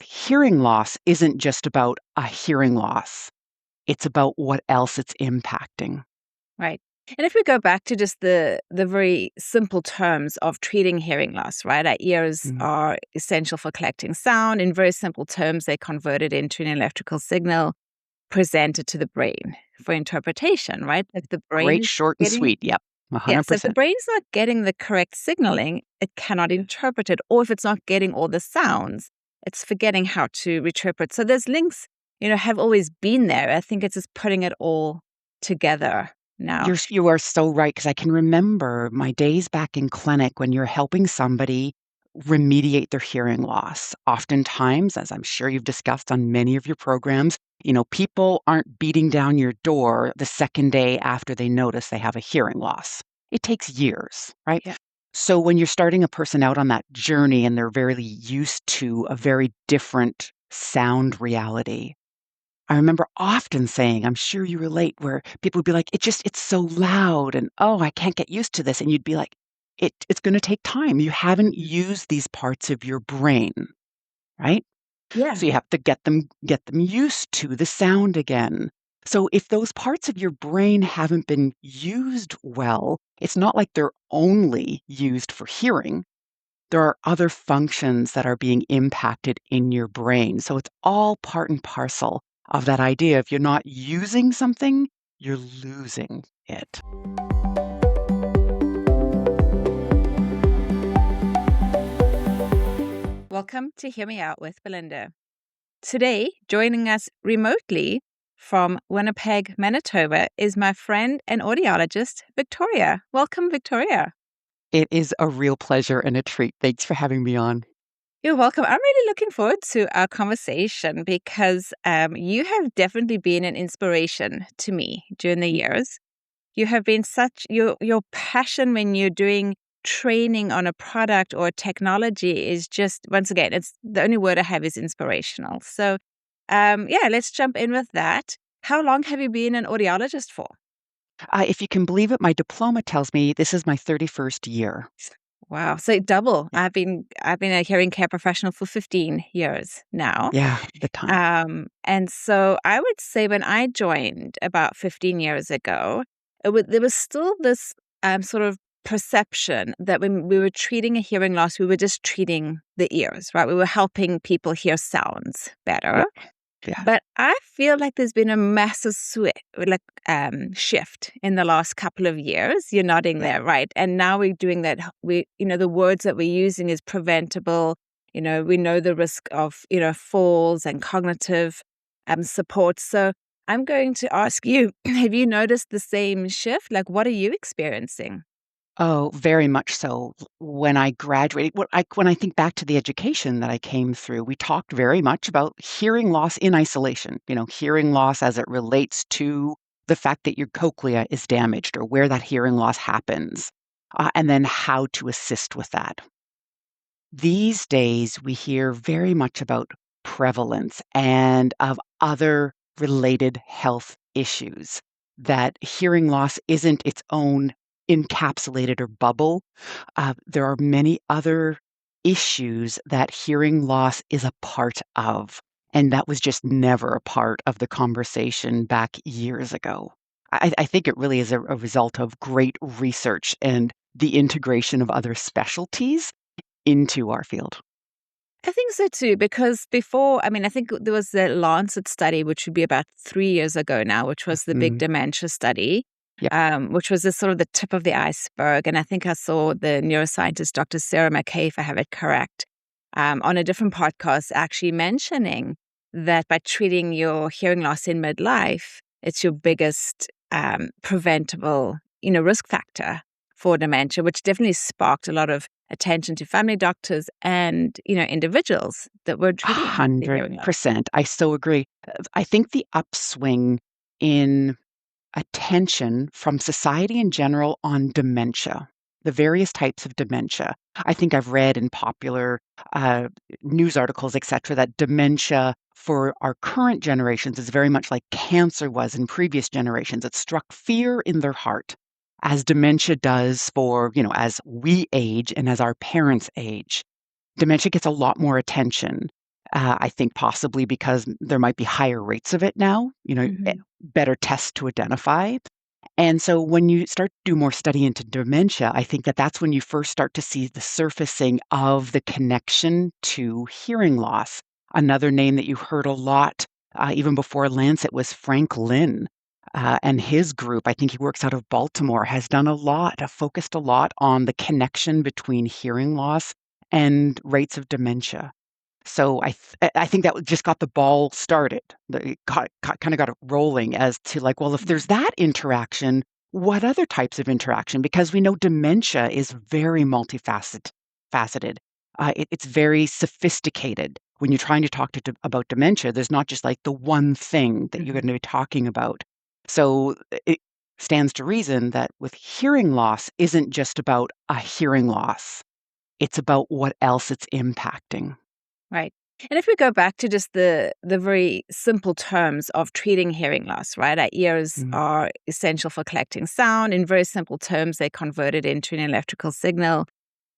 hearing loss isn't just about a hearing loss. It's about what else it's impacting. Right. And if we go back to just the very simple terms of treating hearing loss, right? Our ears Mm. are essential for collecting sound. In very simple terms, they convert it into an electrical signal presented to the brain for interpretation, right? If the Great, brain's short, and getting sweet. Yep, Yes, if the 100%. brain's not getting the correct signaling, it cannot interpret it. Or if it's not getting all the sounds, it's forgetting how to interpret. So those links, have always been there. I think it's just putting it all together now. You are so right, because I can remember my days back in clinic when you're helping somebody remediate their hearing loss. Oftentimes, as I'm sure you've discussed on many of your programs, people aren't beating down your door the second day after they notice they have a hearing loss. It takes years, right? Yeah. So when you're starting a person out on that journey and they're very used to a very different sound reality, I remember often saying, I'm sure you relate, where people would be like, it's so loud and oh, I can't get used to this. And you'd be like, it's going to take time. You haven't used these parts of your brain, right? Yeah. So you have to get them used to the sound again. So if those parts of your brain haven't been used well, it's not like they're only used for hearing. There are other functions that are being impacted in your brain. So it's all part and parcel of that idea. If you're not using something, you're losing it. Welcome to Hear Me Out with Belinda. Today, joining us remotely from Winnipeg, Manitoba, is my friend and audiologist, Victoria. Welcome, Victoria. It is a real pleasure and a treat. Thanks for having me on. You're welcome. I'm really looking forward to our conversation because you have definitely been an inspiration to me during the years. You have been such your passion when you're doing training on a product or technology is just, once again, it's the only word I have is inspirational. So, yeah, let's jump in with that. How long have you been an audiologist for? If you can believe it, my diploma tells me this is my 31st year. Wow, so double. Yeah, I've been a hearing care professional for 15 years now. yeah, the time. And so I would say when I joined about 15 years ago, there was still this sort of perception that when we were treating a hearing loss, we were just treating the ears, right? We were helping people hear sounds better. Yeah, yeah. But I feel like there's been a massive shift in the last couple of years. You're nodding Yeah. there, right? And now we're doing that. The words that we're using is preventable. We know the risk of, falls and cognitive support. So I'm going to ask you, have you noticed the same shift? Like, what are you experiencing? Oh, very much so. When I graduated, when I think back to the education that I came through, we talked very much about hearing loss in isolation, hearing loss as it relates to the fact that your cochlea is damaged or where that hearing loss happens, and then how to assist with that. These days, we hear very much about prevalence and of other related health issues, that hearing loss isn't its own encapsulated or bubble. There are many other issues that hearing loss is a part of, and that was just never a part of the conversation back years ago. I think it really is a result of great research and the integration of other specialties into our field. I think so too, because before, I think there was the Lancet study, which would be about 3 years ago now, which was the big Mm, dementia study, yep. which was the sort of the tip of the iceberg. And I think I saw the neuroscientist, Dr. Sarah McKay, if I have it correct, on a different podcast, actually mentioning that by treating your hearing loss in midlife, it's your biggest preventable, risk factor for dementia, which definitely sparked a lot of attention to family doctors and, individuals that were treating the hearing loss. 100%. I so agree. I think the upswing in attention from society in general on dementia, the various types of dementia. I think I've read in popular uh, news articles, etc., that dementia for our current generations is very much like cancer was in previous generations. It struck fear in their heart, as dementia does for, as we age and as our parents age. Dementia gets a lot more attention. I think possibly because there might be higher rates of it now, Mhm. better tests to identify. And so when you start to do more study into dementia, I think that that's when you first start to see the surfacing of the connection to hearing loss. Another name that you heard a lot, even before Lancet, was Frank Lynn. And his group, I think he works out of Baltimore, has done a lot, focused a lot on the connection between hearing loss and rates of dementia. So I think that just got the ball started. It kind of got it rolling as to like, well, if there's that interaction, what other types of interaction? Because we know dementia is very faceted. It's very sophisticated. When you're trying to talk about dementia, there's not just like the one thing that you're Mhm. going to be talking about. So it stands to reason that with hearing loss isn't just about a hearing loss. It's about what else it's impacting. Right. And if we go back to just the very simple terms of treating hearing loss, right? Our ears Mm. are essential for collecting sound. In very simple terms, they convert it into an electrical signal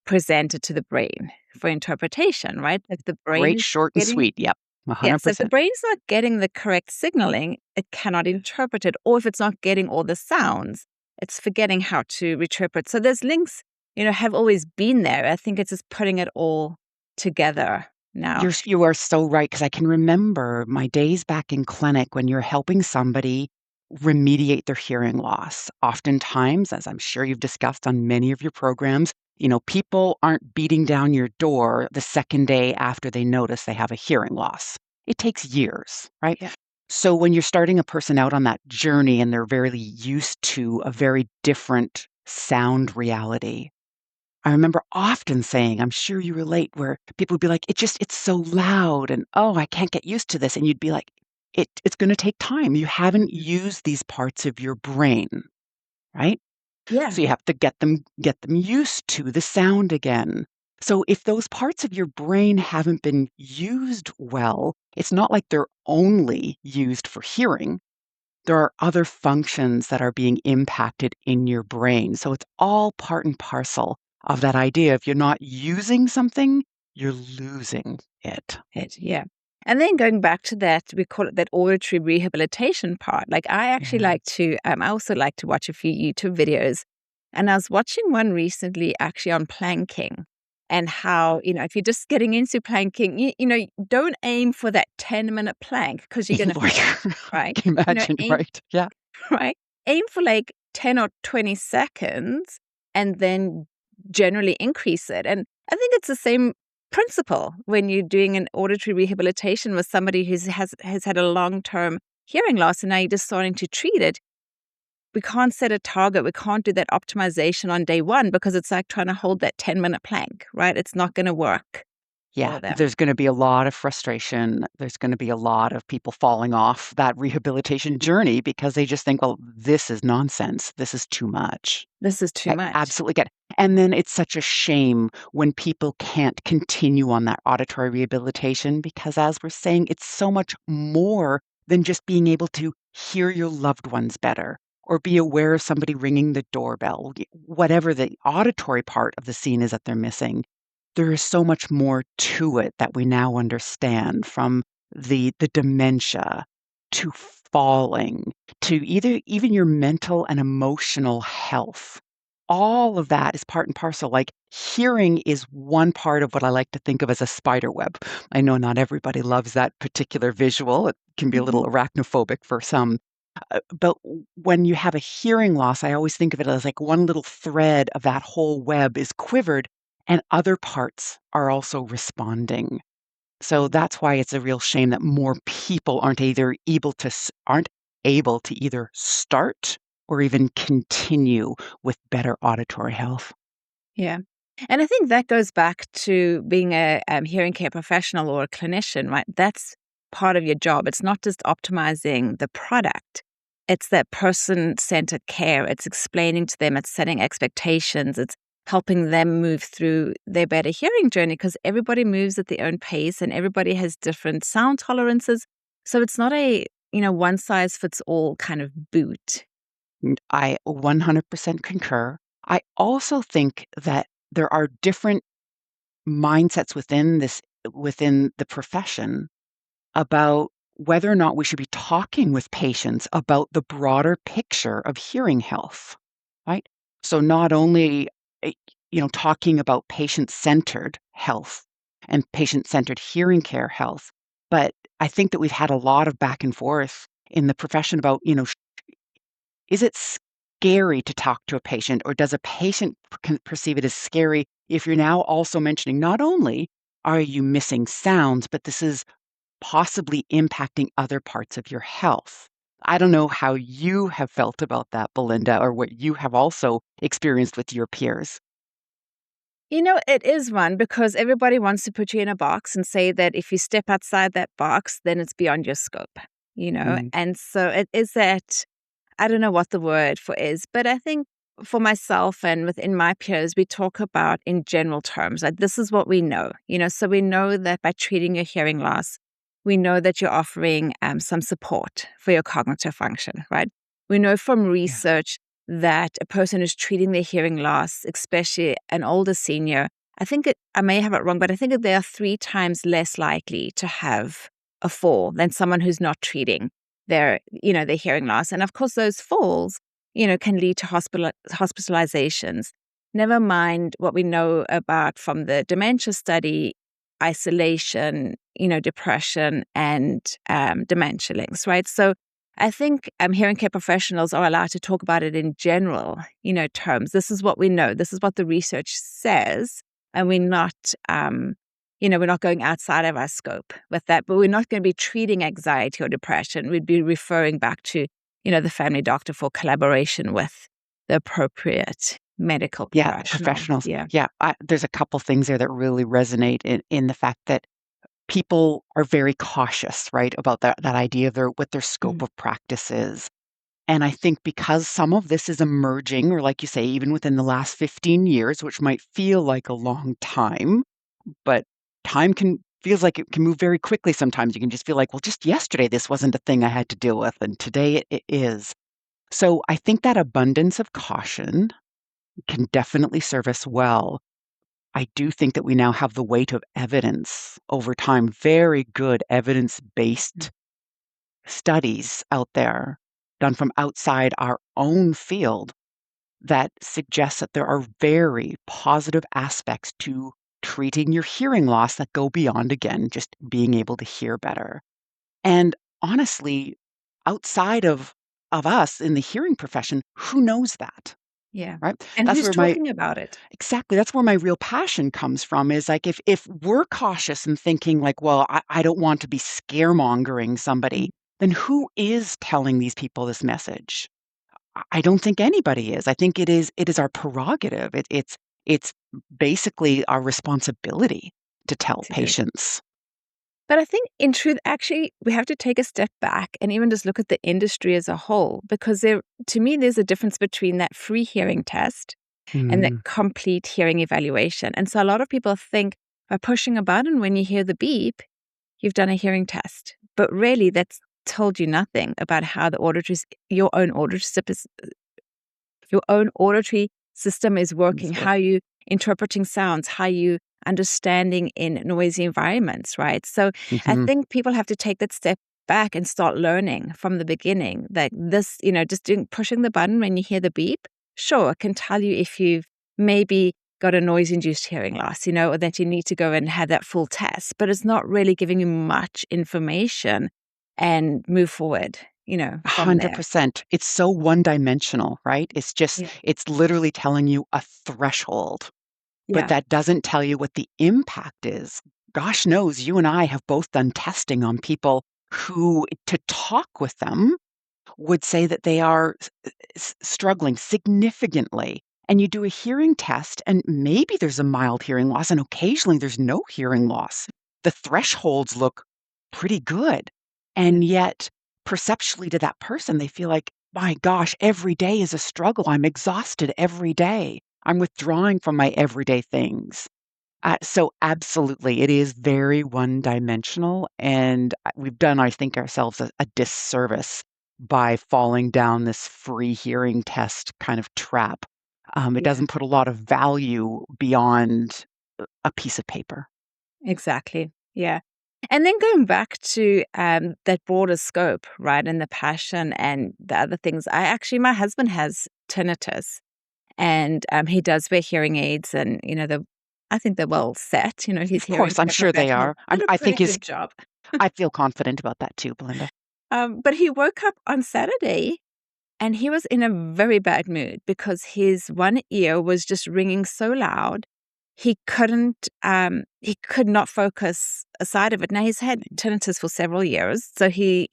presented to the brain for interpretation, right? If the brain Great, is short and getting sweet. Yep, Yes, if the 100%. brain's not getting the correct signaling, it cannot interpret it. Or if it's not getting all the sounds, it's forgetting how to interpret. So those links, have always been there. I think it's just putting it all together now. You are so right because I can remember my days back in clinic when you're helping somebody remediate their hearing loss. Oftentimes, as I'm sure you've discussed on many of your programs, people aren't beating down your door the second day after they notice they have a hearing loss. It takes years, right? Yeah. So when you're starting a person out on that journey and they're very used to a very different sound reality, I remember often saying, I'm sure you relate, where people would be like, it's so loud and oh, I can't get used to this. And you'd be like, it's going to take time. You haven't Mhm. used these parts of your brain, right? Yeah. So you have to get them used to the sound again. So if those parts of your brain haven't been used well, it's not like they're only used for hearing. There are other functions that are being impacted in your brain. So it's all part and parcel of that idea. If you're not using something, you're losing it. Yeah. And then going back to that, we call it that auditory rehabilitation part. Like I actually Yeah. like to, I also like to watch a few YouTube videos. And I was watching one recently actually on planking and how, if you're just getting into planking, don't aim for that 10-minute plank because you're going to Lord, fail, I right? can imagine, Aim, right? Yeah. right? Aim for like 10 or 20 seconds and then generally increase it. And I think it's the same principle when you're doing an auditory rehabilitation with somebody has had a long-term hearing loss and now you're just starting to treat it. We can't set a target. We can't do that optimization on day one because it's like trying to hold that 10-minute plank, right? It's not going to work Yeah, for them. there's gonna be a lot of frustration. There's gonna be a lot of people falling off that rehabilitation journey because they just think, "Well, this is nonsense. This is too much." This is too I much. absolutely get it. And then it's such a shame when people can't continue on that auditory rehabilitation because, as we're saying, it's so much more than just being able to hear your loved ones better or be aware of somebody ringing the doorbell, whatever the auditory part of the scene is that they're missing. There is so much more to it that we now understand, from the dementia to falling to either even your mental and emotional health. All of that is part and parcel. Like, hearing is one part of what I like to think of as a spider web. I know not everybody loves that particular visual. It can be a Mhm. little arachnophobic for some. But when you have a hearing loss, I always think of it as like one little thread of that whole web is quivered and other parts are also responding. So that's why it's a real shame that more people aren't able to either start or even continue with better auditory health. Yeah. And I think that goes back to being a hearing care professional or a clinician, right? That's part of your job. It's not just optimizing the product, it's that person centered care. It's explaining to them, it's setting expectations, it's helping them move through their better hearing journey because everybody moves at their own pace and everybody has different sound tolerances. So it's not a, one size fits all kind of boot. I 100% concur. I also think that there are different mindsets within this within the profession about whether or not we should be talking with patients about the broader picture of hearing health, right? So not only, eh, talking about patient-centered health and patient-centered hearing care health, but I think that we've had a lot of back and forth in the profession about, is it scary to talk to a patient, or does a patient perceive it as scary if you're now also mentioning not only are you missing sounds, but this is possibly impacting other parts of your health? I don't know how you have felt about that, Belinda, or what you have also experienced with your peers. It is one because everybody wants to put you in a box and say that if you step outside that box, then it's beyond your scope. Mm, And so it is that I don't know what the word for is, but I think for myself and within my peers, we talk about in general terms, like this is what we know. So we know that by treating your hearing loss, we know that you're offering some support for your cognitive function, right? We know from yeah, research that a person who's treating their hearing loss, especially an older senior, I may have it wrong, but I think that they are 3 times less likely to have a fall than someone who's not treating their hearing loss. And of course, those falls, can lead to hospitalizations. Never mind what we know about from the dementia study, isolation, depression, and dementia links, right? So I think hearing care professionals are allowed to talk about it in general, terms. This is what we know. This is what the research says. And we're not going outside of our scope with that, but we're not going to be treating anxiety or depression. We'd be referring back to the family doctor for collaboration with the appropriate medical yeah, professional. professionals. Yeah. Yeah, there's a couple things there that really resonate in the fact that people are very cautious, right, about that idea of what their scope Mhm. of practice is. And I think because some of this is emerging, or like you say, even within the last 15 years, which might feel like a long time, but time can feels like it can move very quickly sometimes. You can just feel like, well, just yesterday this wasn't a thing I had to deal with, and today it is. So I think that abundance of caution can definitely serve us well. I do think that we now have the weight of evidence over time, very good evidence-based studies out there done from outside our own field that suggests that there are very positive aspects to treating your hearing loss that go beyond, again, just being able to hear better. And honestly, outside of us in the hearing profession, who knows that, Yeah. right? And That's who's where my talking about it? exactly, that's where my real passion comes from, is like if we're cautious and thinking like, well, I don't want to be scaremongering Mhm. somebody, then who is telling these people this message? I don't think anybody is. I think it is our prerogative. It's basically our responsibility to tell To do it. patients. But I think in truth, actually, we have to take a step back and even just look at the industry as a whole, because to me, there's a difference between that free hearing test and that Mm, complete hearing evaluation. And so a lot of people think by pushing a button when you hear the beep, you've done a hearing test. But really, that's told you nothing about how your own auditory system is working, it's how work. you interpreting sounds, how you understanding in noisy environments, right? So I Mhm. think people have to take that step back and start learning from the beginning that just pushing the button when you hear the beep, sure, it can tell you if you've maybe got a noise-induced hearing loss, or that you need to go and have that full test, but it's not really giving you much information and move forward, from there. 100%. It's so one-dimensional, right? Yeah. It's literally telling you a threshold, but Yeah. that doesn't tell you what the impact is. Gosh knows you and I have both done testing on people who, to talk with them, would say that they are struggling significantly. And you do a hearing test, and maybe there's a mild hearing loss, and occasionally there's no hearing loss. The thresholds look pretty good. Yeah. And yet, perceptually to that person, they feel like, my gosh, every day is a struggle. I'm exhausted every day. I'm withdrawing from my everyday things. So absolutely, it is very one-dimensional, and we've done, I think, ourselves a disservice by falling down this free hearing test kind of trap. It Yeah. doesn't put a lot of value beyond a piece of paper. Exactly. Yeah. And then going back to that broader scope, right, and the passion and the other things. My husband has tinnitus, and he does wear hearing aids, and I think they're well set. His Of hearing course, I'm care sure they professionals are. did a I pretty think his good job. I feel confident about that too, Belinda. But he woke up on Saturday and he was in a very bad mood because his one ear was just ringing so loud. He could not focus aside of it. Now he's had tinnitus for several years, so he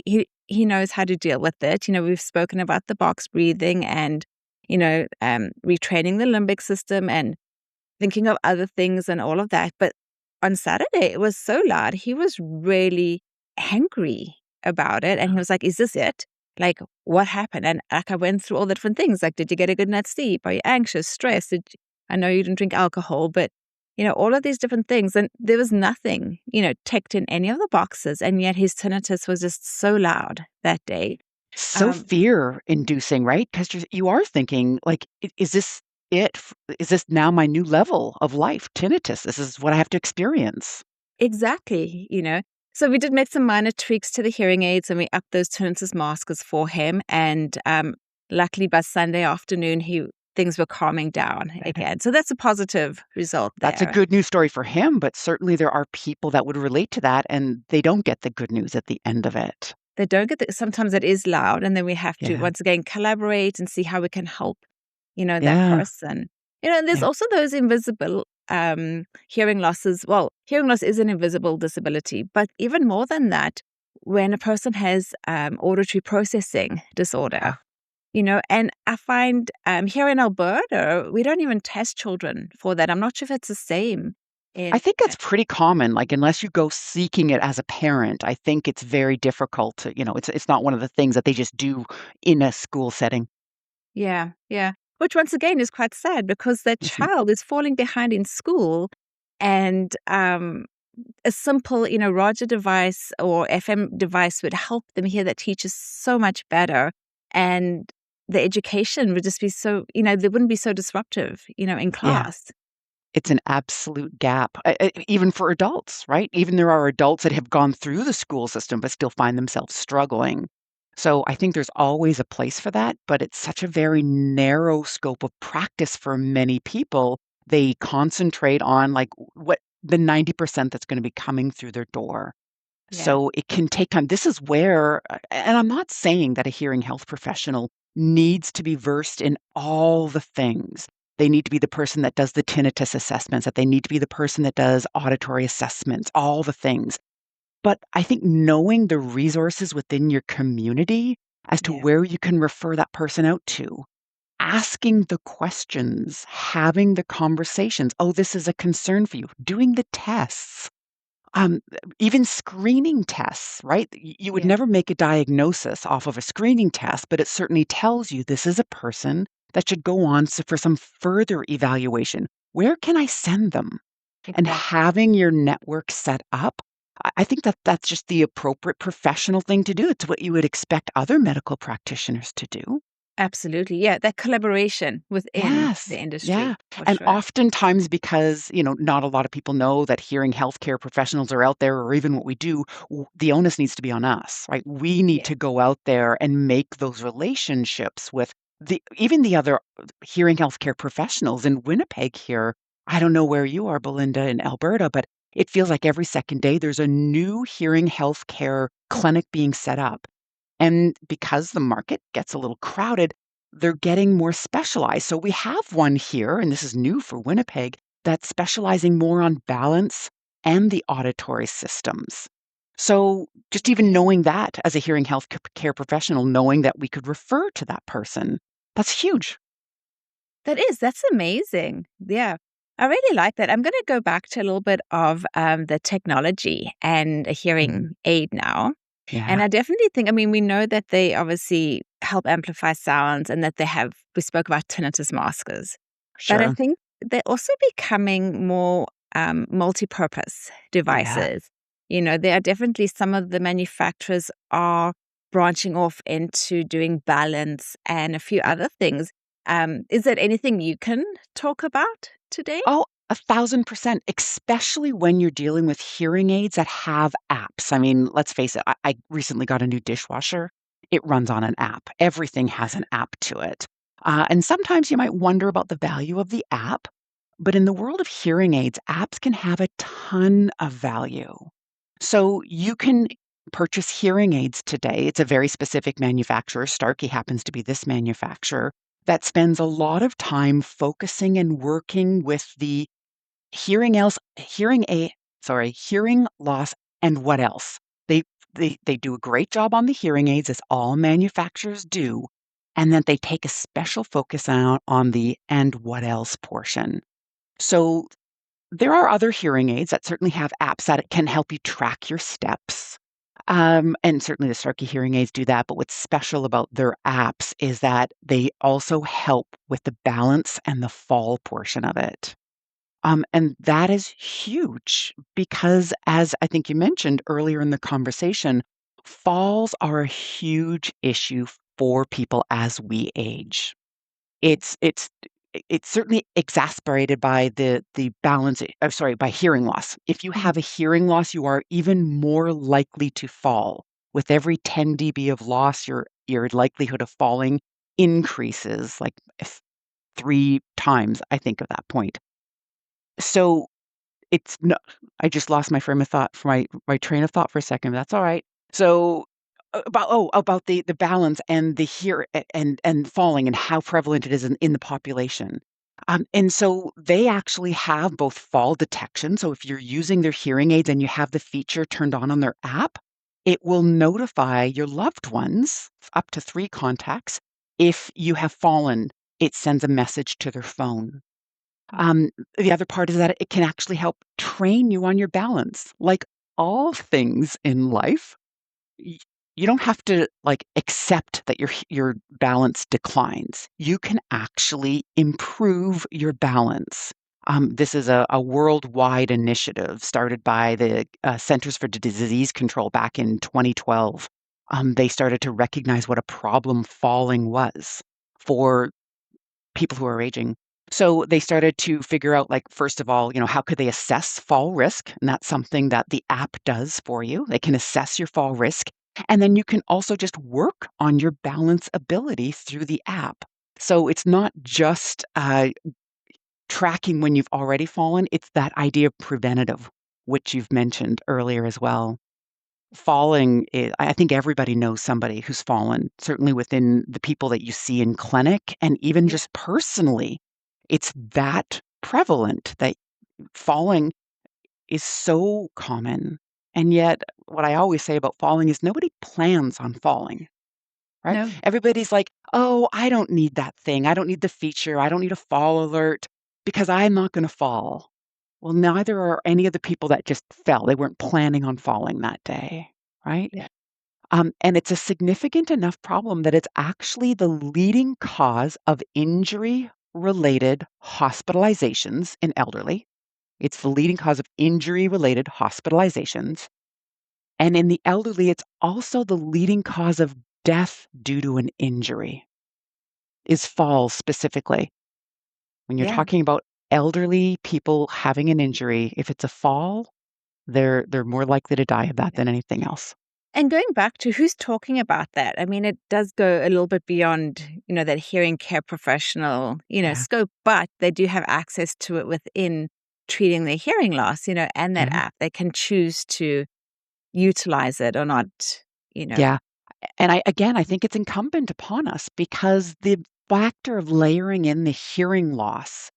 knows how to deal with it. We've spoken about the box breathing and, retraining the limbic system and thinking of other things and all of that. But on Saturday, it was so loud. He was really angry about it. And he was like, "Is this it? Like, what happened?" And like, I went through all the different things. Like, did you get a good night's sleep? Are you anxious, stressed? I know you didn't drink alcohol, but, all of these different things. And there was nothing, ticked in any of the boxes. And yet his tinnitus was just so loud that day. So Um, fear-inducing, right? 'Cause you are thinking, like, is this it? Is this now my new level of life? Tinnitus, this is what I have to experience. Exactly. So we did make some minor tweaks to the hearing aids and we upped those tinnitus maskers for him. And luckily by Sunday afternoon, things were calming down again. So that's a positive result That's a there. good news story for him, but certainly there are people that would relate to that, and they don't get the good news at the end of it. They don't get sometimes it is loud, and then we have to Yeah. once again collaborate and see how we can help, that Yeah. person. And there's Yeah. also those invisible hearing losses. Well, hearing loss is an invisible disability, but even more than that, when a person has auditory processing disorder, Yeah. and I find here in Alberta, we don't even test children for that. I'm not sure if it's the same I in. think that's pretty common, like, unless you go seeking it as a parent, I think it's very difficult to it's not one of the things that they just do in a school setting. Yeah, yeah. Which once again is quite sad because that Isn't it? child is falling behind in school and a simple, Roger device or FM device would help them hear that teaches so much better. And the education would just be so, they wouldn't be so disruptive, in Yeah. class. It's an absolute gap, even for adults, right? Even there are adults that have gone through the school system but still find themselves struggling. So I think there's always a place for that, but it's such a very narrow scope of practice for many people. They concentrate on like what the 90% that's going to be coming through their door. Yeah, So it can take time. This is where, and I'm not saying that a hearing health professional needs to be versed in all the things. They need to be the person that does the tinnitus assessments, that they need to be the person that does auditory assessments, all the things. But I think knowing the resources within your community as to yeah, where you can refer that person out to, asking the questions, having the conversations. Oh, this is a concern for you. Doing the tests. Um, Even screening tests, right? You would yeah, never make a diagnosis off of a screening test, but it certainly tells you this is a person that should go on for some further evaluation. Where can I send them? And exactly. having your network set up, I think that that's just the appropriate professional thing to do. It's what you would expect other medical practitioners to do. Absolutely. Yeah, that collaboration within the Yes. Yeah. industry for And sure. oftentimes because, not a lot of people know that hearing healthcare professionals are out there or even what we do, the onus needs to be on us, right? We need Yeah. to go out there and make those relationships with even the other hearing healthcare professionals in Winnipeg here. I don't know where you are, Belinda, in Alberta, but it feels like every second day there's a new hearing healthcare clinic being set up. And because the market gets a little crowded, they're getting more specialized. So we have one here, and this is new for Winnipeg, that's specializing more on balance and the auditory systems. So just even Okay. knowing that as a hearing health care professional, knowing that we could refer to that person, that's huge. That's amazing. Yeah. I really like that. I'm going to go back to a little bit of the technology and a Mhm. hearing aid now. And Yeah, I definitely think, I mean, we know that they obviously help amplify sounds and that we spoke about tinnitus maskers. But I sure. think they're also becoming more multi-purpose Yeah. devices. There are definitely some of the manufacturers are branching off into doing balance and a few other things. Is there anything you can talk about today? Oh, 1,000%, especially when you're dealing with hearing aids that have apps. I mean, let's face it, I recently got a new dishwasher. It runs on an app. Everything has an app to it. And sometimes you might wonder about the value of the app, but in the world of hearing aids, apps can have a ton of value. So you can purchase hearing aids today. It's a very specific manufacturer. Starkey happens to be this manufacturer that spends a lot of time focusing and working with the hearing loss and what else. They they do a great job on the hearing aids, as all manufacturers do, and then they take a special focus out on the "and what else" portion. So there are other hearing aids that certainly have apps that can help you track your steps. And certainly the Starkey hearing aids do that. But what's special about their apps is that they also help with the balance and the fall portion of it. And that is huge because, as I think you mentioned earlier in the conversation, falls are a huge issue for people as we age. It's it's it's certainly exacerbated by the balance sorry, by hearing loss. If you Mhm. have a hearing loss, you are even more likely to fall. With every 10 dB of loss, your likelihood of falling increases like 3 times, I think, at that point. So, it's no I just lost my frame of thought for my train of thought for a second, that's alright. So, about the balance and the hear a and falling and how prevalent it is in the population. And so they actually have both fall detection, so if you're using their hearing aids and you have the feature turned on their app, it will notify your loved ones, up to 3 contacts, if you have fallen. It sends a message to their phone. Um, the other part is that it can actually help train you on your balance. Like all things in life, y you don't have to, like, accept that your balance declines. You can actually improve your balance. This is a worldwide initiative started by the, Centers for Disease Control back in 2012. They started to recognize what a problem falling was for people who are aging. So they started to figure out, like, first of all, how could they assess fall risk? And that's something that the app does for you. They can assess your fall risk. And then you can also just work on your balance ability through the app. So it's not just tracking when you've already fallen, it's that idea of preventative, which you've mentioned earlier as well. Falling, I think everybody knows somebody who's fallen, certainly within the people that you see in clinic and even Yeah. just personally. It's that prevalent that falling is so common. And yet, what I always say about falling is nobody plans on falling, right? No. Everybody's like, oh, I don't need that thing. I don't need the feature. I don't need a fall alert because I'm not going to fall. Well, neither are any of the people that just fell. They weren't planning on falling that day, right? Yeah. And it's a significant enough problem that it's actually the leading cause of injury related hospitalizations in elderly. It's the leading cause of injury related hospitalizations. And in the elderly, it's also the leading cause of death due to an injury, is falls specifically. When you're Yeah. talking about elderly people having an injury, if it's a fall, they're more likely to die of that than anything else. And going back to who's talking about that, I mean, it does go a little bit beyond, that hearing care professional, Yeah. scope, but they do have access to it within treating their hearing loss, and that Mhm. app. They can choose to utilize it or not, you know. Yeah. And I think it's incumbent upon us because the factor of layering in the hearing loss,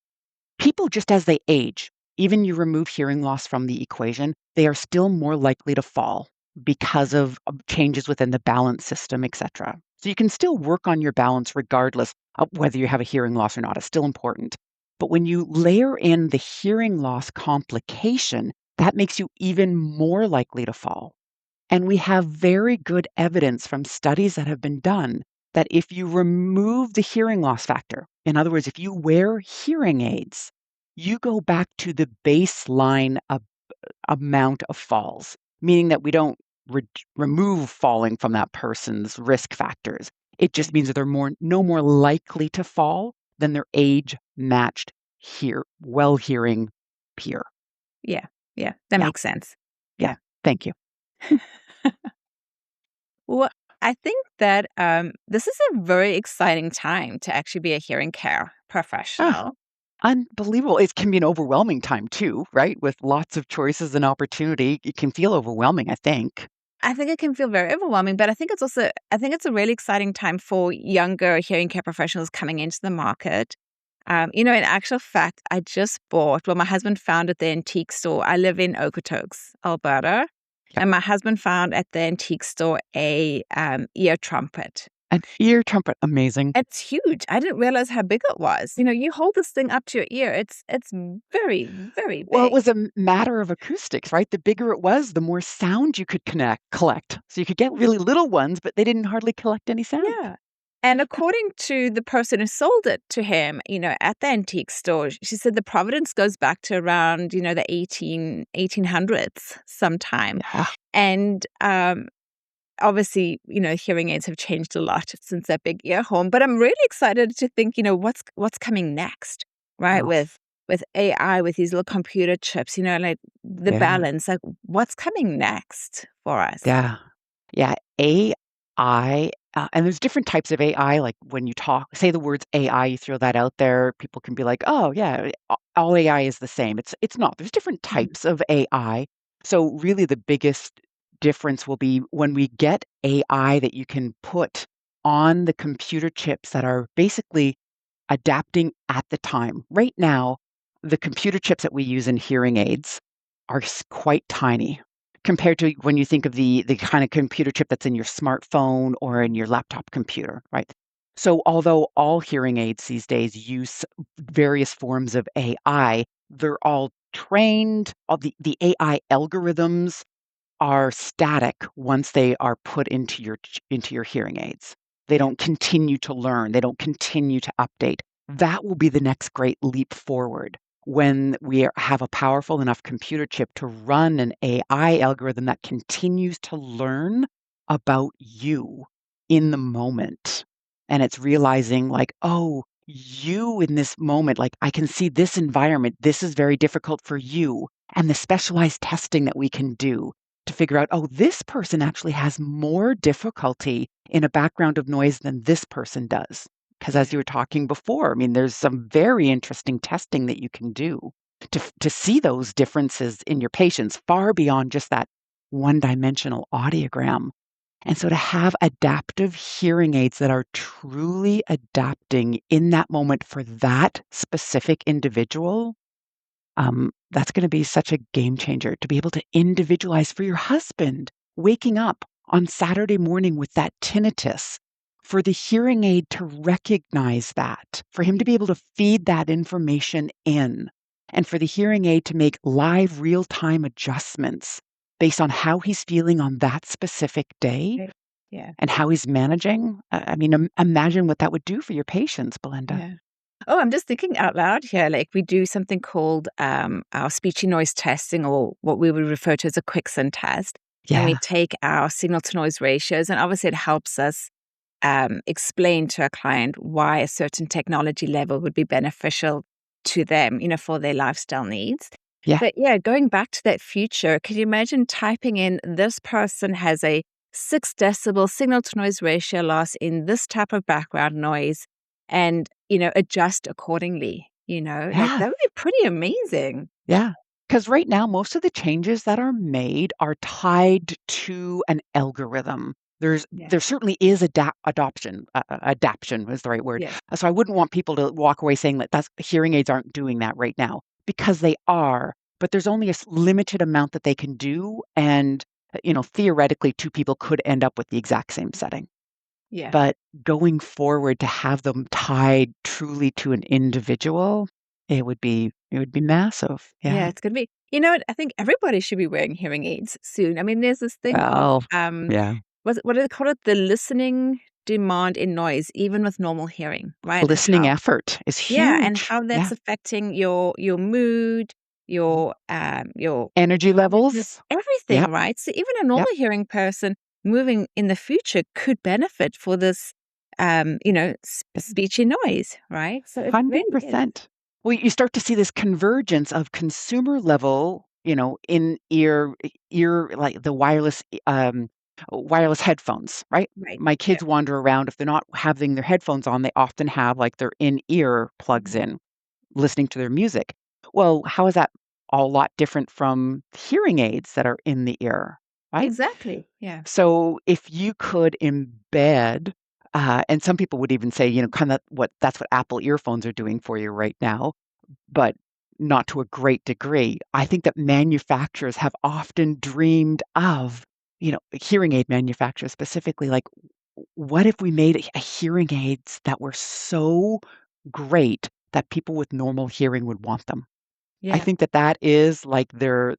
people just as they age, even you remove hearing loss from the equation, they are still more likely to fall because of changes within the balance system, etc. So you can still work on your balance regardless of whether you have a hearing loss or not. It's still important. But when you layer in the hearing loss complication, that makes you even more likely to fall. And we have very good evidence from studies that have been done that if you remove the hearing loss factor, in other words, if you wear hearing aids, you go back to the baseline amount of falls, meaning that we don't remove falling from that person's risk factors. It just Okay. means that they're no more likely to fall than their age matched well hearing peer. Yeah. Yeah. That Yeah. makes sense. Yeah. Yeah. Thank you. Well, I think that this is a very exciting time to actually be a hearing care Ah, professional. unbelievable. It can be an overwhelming time too, right? With lots of choices and opportunity. It can feel overwhelming, I think. I think it can feel very overwhelming, but I think it's a really exciting time for younger hearing care professionals coming into the market. In actual fact, I just bought, well, my husband found at the antique store. I live in Okotoks, Alberta, Yep. and my husband found at the antique store a ear trumpet. An ear trumpet, amazing. It's huge. I didn't realize how big it was. You hold this thing up to your ear. It's very, very Well, it big. was a matter of acoustics, right? The bigger it was, the more sound you could collect. So you could get really little ones, but they didn't hardly collect any sound. Yeah. And according to the person who sold it to him, at the antique store, she said the provenance goes back to around, the 1800s sometime. Yeah. And obviously, hearing aids have changed a lot since that big ear horn. But I'm really excited to think, what's coming next, right? Oh, With AI, with these little computer chips, like the yeah. balance, like what's coming next for us? Yeah. Yeah. AI, and there's different types of AI. Like when you say the words AI, you throw that out there, people can be like, "Oh, yeah, all AI is the same." It's not. There's different Mhm. types of AI. So really, the biggest difference will be when we get AI that you can put on the computer chips that are basically adapting at the time. Right now, the computer chips that we use in hearing aids are quite tiny compared to when you think of the kind of computer chip that's in your smartphone or in your laptop computer, right? So although all hearing aids these days use various forms of AI, they're all trained, all the AI algorithms are static once they are put into your hearing aids. They Yeah. don't continue to learn, they don't continue to update. That will be the next great leap forward when have a powerful enough computer chip to run an AI algorithm that continues to learn about you in the moment. And it's realizing, like, oh, you in this moment, like, I can see this environment. This is very difficult for you. And the specialized testing that we can do to figure out, oh, this person actually has more difficulty in a background of noise than this person does. Because as Yeah. you were talking before, I mean, there's some very interesting testing that you can do to see those differences in your patients far beyond just that one-dimensional audiogram. And so to have adaptive hearing aids that are truly adapting in that moment for that specific individual, that's going to be such a game changer to be able to individualize for your husband waking up on Saturday morning with that tinnitus, for the hearing aid to recognize that, for him to be able to feed that information in, and for the hearing aid to make live real time adjustments based on how he's feeling on that specific day Right. Yeah. and how he's managing. I mean, imagine what that would do for your patients, Belinda. Yeah. Oh, I'm just thinking out loud here. Like we do something called our speechy noise testing, or what we would refer to as a quicksand test. And we Yeah. take our signal to noise ratios, and obviously it helps us explain to a client why a certain technology level would be beneficial to them, for their lifestyle needs. Yeah. But yeah, going back to that future, could you imagine typing in this person has a 6 decibel signal to noise ratio loss in this type of background noise and, adjust accordingly, like Yeah. that would be pretty amazing. Yeah, because right now, most of the changes that are made are tied to an algorithm. Yeah. There certainly is adaption is the right word. Yeah. So I wouldn't want people to walk away saying that hearing aids aren't doing that right now, because they are, but there's only a limited amount that they can do, and theoretically, two people could end up with the exact same setting. Yeah. But going forward, to have them tied truly to an individual, it would be massive. Yeah, Yeah. it's gonna be what? I think everybody should be wearing hearing aids soon. I mean, there's this thing called, Well, yeah. what do they call it? The listening demand in noise, even with normal hearing, right? And Listening how effort is yeah, and huge. how that's Yeah. affecting your mood, Mhm. your Energy cognitive levels. everything, Yep. right? So even a Yep. normal hearing person moving in the future could benefit for this, speechy noise, right? So it really is. 100%. Well, you start to see this convergence of consumer level, in ear, like the wireless headphones, right? Right. My Yeah. kids wander around. If they're not having their headphones on, they often have like their in-ear plugs Mhm. in, listening to their music. Well, how is that a lot different from hearing aids that are in the ear, right? Exactly. Yeah. So if you could embed, and some people would even say, kind of that's what Apple earphones are doing for you right now, but not to a great degree. I think that manufacturers have often dreamed of, hearing aid manufacturers specifically, like, what if we made hearing aids that were so great that people with normal hearing would want them? I Yeah. think that that is like their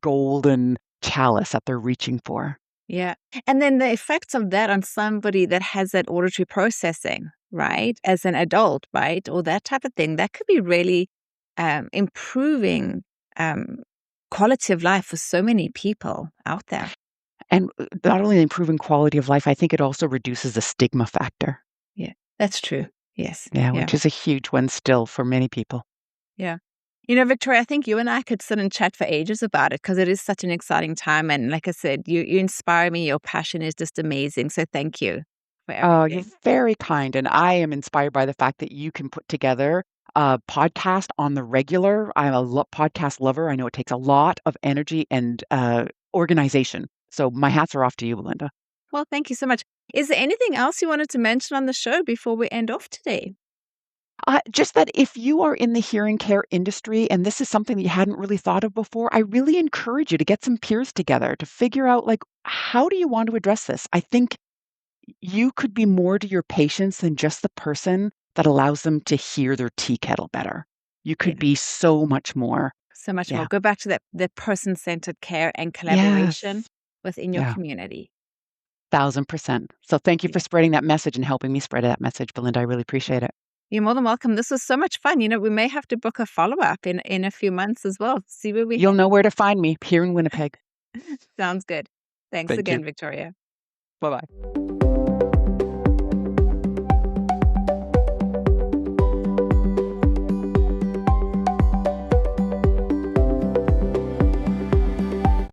golden chalice that they're reaching for. Yeah. And then the effects of that on somebody that has that auditory processing, right? As an adult, right? Or that type of thing, that could be really improving um, quality of life for so many people out there. And not only improving quality of life, I think it also reduces the stigma factor. Yeah. That's true. Yes. Yeah, Yeah. which is a huge one still for many people. Yeah. Victoria, I think you and I could sit and chat for ages about it because it is such an exciting time. And like I said, you inspire me. Your passion is just amazing. So thank you for Oh, you're everything. very kind, and I am inspired by the fact that you can put together a podcast on the regular. I'm a podcast lover. I know it takes a lot of energy and organization. So my hats are off to you, Belinda. Well, thank you so much. Is there anything else you wanted to mention on the show before we end off today? Just that if you are in the hearing care industry and this is something that you hadn't really thought of before, I really encourage you to get some peers together to figure out, like, how do you want to address this? I think you could be more to your patients than just the person that allows them to hear their tea kettle better. You Yeah, could be so much more. so much more. Yeah. Go back to that person-centered care and collaboration Yes. within your Yeah. community. 1,000%. So thank you for Yeah. spreading that message and helping me spread that message, Belinda. I really appreciate it. You're more than welcome. This was so much fun. We may have to book a follow-up in a few months as well. See where we You'll head. know where to find me here in Winnipeg. Sounds good. Thanks Thank you. again, Victoria. Bye bye.